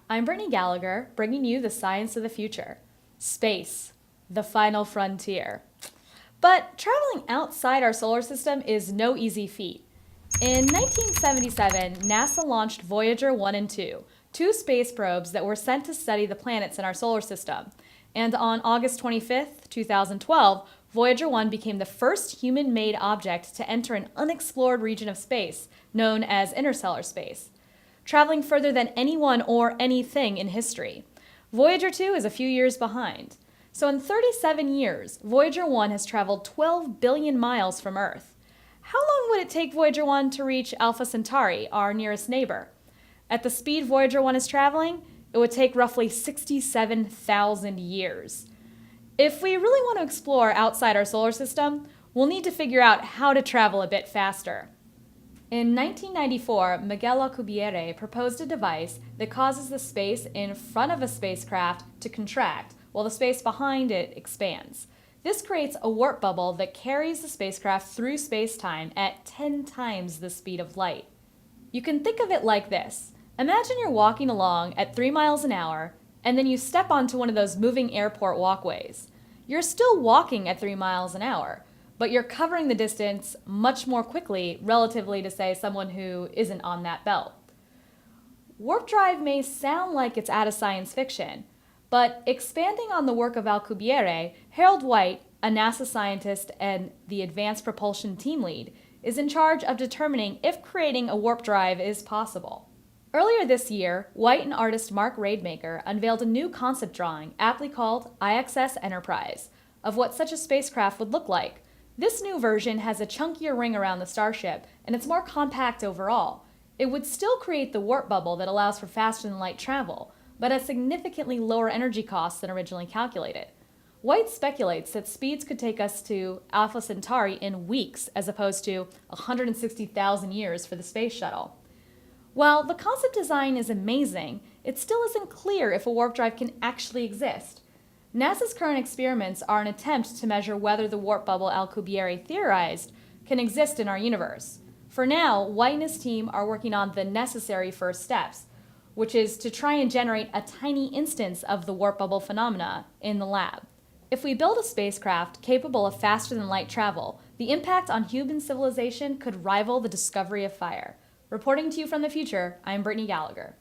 I'm Brittany Gallagher, bringing you the science of the future. Space, the final frontier. But traveling outside our solar system is no easy feat. In 1977, NASA launched Voyager 1 and 2, two space probes that were sent to study the planets in our solar system. And on August 25, 2012, Voyager 1 became the first human-made object to enter an unexplored region of space, known as interstellar space, traveling further than anyone or anything in history. Voyager 2 is a few years behind. So in 37 years, Voyager 1 has traveled 12 billion miles from Earth. How long would it take Voyager 1 to reach Alpha Centauri, our nearest neighbor? At the speed Voyager 1 is traveling, it would take roughly 67,000 years. If we really want to explore outside our solar system, we'll need to figure out how to travel a bit faster. In 1994, Miguel Alcubierre proposed a device that causes the space in front of a spacecraft to contract, while the space behind it expands. This creates a warp bubble that carries the spacecraft through space-time at 10 times the speed of light. You can think of it like this. Imagine you're walking along at 3 miles an hour, and then you step onto one of those moving airport walkways. You're still walking at 3 miles an hour, but you're covering the distance much more quickly relatively to, say, someone who isn't on that belt. Warp drive may sound like it's out of science fiction, but expanding on the work of Alcubierre, Harold White, a NASA scientist and the Advanced Propulsion Team lead, is in charge of determining if creating a warp drive is possible. Earlier this year, White and artist Mark Rademacher unveiled a new concept drawing, aptly called IXS Enterprise, of what such a spacecraft would look like. This new version has a chunkier ring around the Starship, and it's more compact overall. It would still create the warp bubble that allows for faster-than-light travel, but at significantly lower energy costs than originally calculated. White speculates that speeds could take us to Alpha Centauri in weeks, as opposed to 160,000 years for the space shuttle. While the concept design is amazing, it still isn't clear if a warp drive can actually exist. NASA's current experiments are an attempt to measure whether the warp bubble Alcubierre theorized can exist in our universe. For now, White and his team are working on the necessary first steps, which is to try and generate a tiny instance of the warp bubble phenomena in the lab. If we build a spacecraft capable of faster-than-light travel, the impact on human civilization could rival the discovery of fire. Reporting to you from the future, I'm Brittany Gallagher.